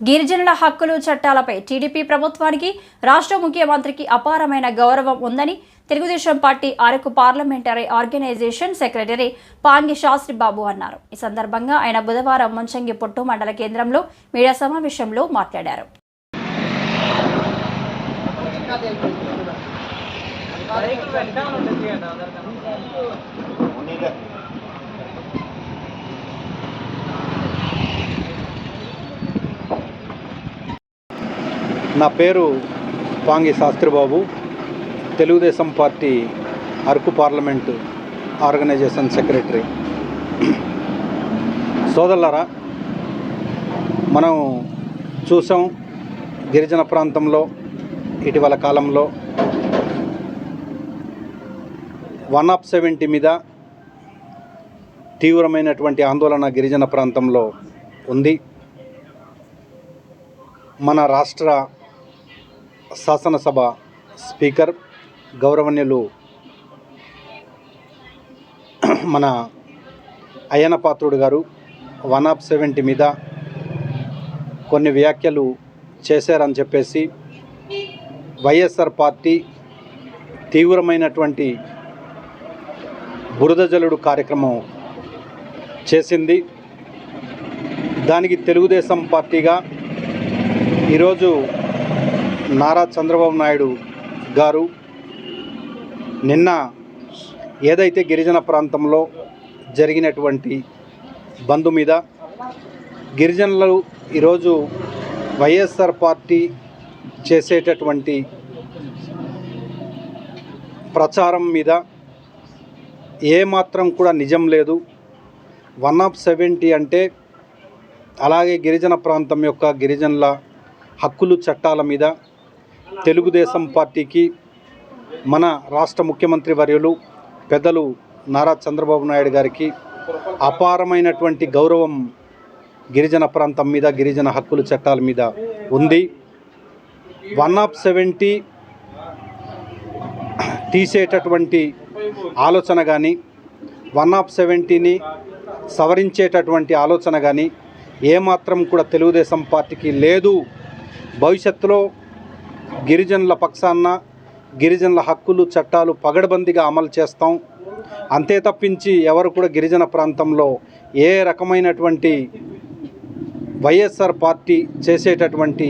గిరిజనుల హక్కులు చట్టాలపై టీడీపీ ప్రభుత్వానికి రాష్ట్ర ముఖ్యమంత్రికి అపారమైన గౌరవం ఉందని Telugu Desam party Araku parliamentary organisation secretary Pangi Sastribabu అన్నారు. ఈ సందర్భంగా ఆయన బుధవారం ముంచంగిపుట్టు మండల కేంద్రంలో మీడియా సమావేశంలో మాట్లాడారు. నా పేరు Pangi Sastribabu, Telugu Desam party Araku parliament organisation secretary. సోదరులారా, మనం చూసాం గిరిజన ప్రాంతంలో ఇటీవల కాలంలో 170 మీద తీవ్రమైనటువంటి ఆందోళన గిరిజన ప్రాంతంలో ఉంది. మన రాష్ట్ర శాసనసభ స్పీకర్ గౌరవనీయులు మన అయ్యన్న పాత్రుడు గారు 170 మీద కొన్ని వ్యాఖ్యలు చేశారని చెప్పేసి వైఎస్ఆర్ పార్టీ తీవ్రమైనటువంటి బురద జల్లుడు కార్యక్రమం చేసింది. దానికి తెలుగుదేశం పార్టీగా ఈరోజు నారా చంద్రబాబు నాయుడు గారు నిన్న ఏదైతే గిరిజన ప్రాంతంలో జరిగినటువంటి బంద్ మీద గిరిజనులు ఈరోజు వైఎస్ఆర్ పార్టీ చేసేటటువంటి ప్రచారం మీద ఏమాత్రం కూడా నిజం లేదు. 170 అంటే అలాగే గిరిజన ప్రాంతం యొక్క గిరిజనుల హక్కులు చట్టాల మీద తెలుగుదేశం పార్టీకి మన రాష్ట్ర ముఖ్యమంత్రి వర్యులు పెద్దలు నారా చంద్రబాబు నాయుడు గారికి అపారమైనటువంటి గౌరవం గిరిజన ప్రాంతం మీద, గిరిజన హక్కులు చట్టాల మీద ఉంది. 170 తీసేటటువంటి ఆలోచన కానీ, 170ని సవరించేటటువంటి ఆలోచన కానీ ఏమాత్రం కూడా తెలుగుదేశం పార్టీకి లేదు. భవిష్యత్తులో గిరిజనుల పక్షాన గిరిజనుల హక్కులు చట్టాలు పగడబందీగా అమలు చేస్తాం. అంతే తప్పించి ఎవరు కూడా గిరిజన ప్రాంతంలో ఏ రకమైనటువంటి వైఎస్ఆర్ పార్టీ చేసేటటువంటి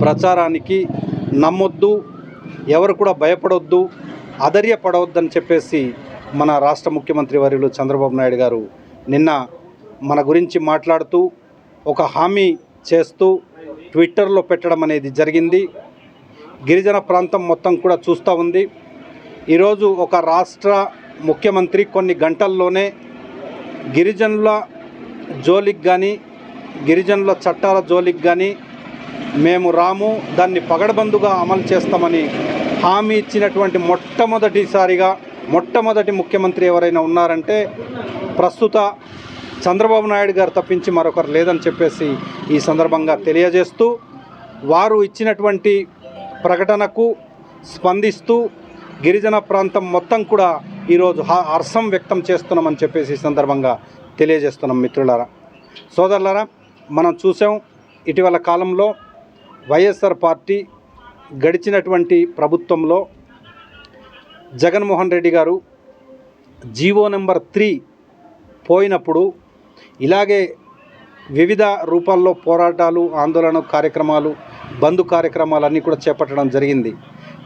ప్రచారానికి నమ్మొద్దు, ఎవరు కూడా భయపడొద్దు, అధైర్యపడవద్దని చెప్పేసి మన రాష్ట్ర ముఖ్యమంత్రి వర్యులు చంద్రబాబు నాయుడు గారు నిన్న మన గురించి మాట్లాడుతూ ఒక హామీ చేస్తూ ట్విట్టర్లో పెట్టడం అనేది జరిగింది. గిరిజన ప్రాంతం మొత్తం కూడా చూస్తూ ఉంది. ఈరోజు ఒక రాష్ట్ర ముఖ్యమంత్రి కొన్ని గంటల్లోనే గిరిజనుల జోలికి కానీ, గిరిజనుల చట్టాల జోలికి కానీ మేము రాము, దాన్ని పగడబందుగా అమలు చేస్తామని హామీ ఇచ్చినటువంటి మొట్టమొదటి ముఖ్యమంత్రి ఎవరైనా ఉన్నారంటే ప్రస్తుత చంద్రబాబు నాయుడు గారు తప్పించి మరొకరు లేదని చెప్పేసి ఈ సందర్భంగా తెలియజేస్తూ, వారు ఇచ్చినటువంటి ప్రకటనకు స్పందిస్తూ గిరిజన ప్రాంతం మొత్తం కూడా ఈరోజు హర్షం వ్యక్తం చేస్తున్నామని చెప్పేసి ఈ సందర్భంగా తెలియజేస్తున్నాం. మిత్రులారా, సోదరులారా, మనం చూసాం ఇటీవల కాలంలో వైఎస్ఆర్ పార్టీ గడిచినటువంటి ప్రభుత్వంలో జగన్మోహన్ రెడ్డి గారు జీవో నెంబర్ 3 పోయినప్పుడు ఇలాగే వివిధ రూపాల్లో పోరాటాలు, ఆందోళన కార్యక్రమాలు, బంద్ కార్యక్రమాలు అన్నీ కూడా చేపట్టడం జరిగింది.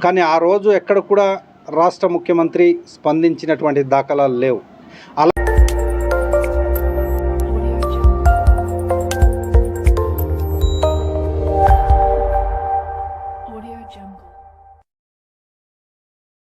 కానీ ఆ రోజు ఎక్కడ కూడా రాష్ట్ర ముఖ్యమంత్రి స్పందించినటువంటి దాఖలాలు లేవు. అలా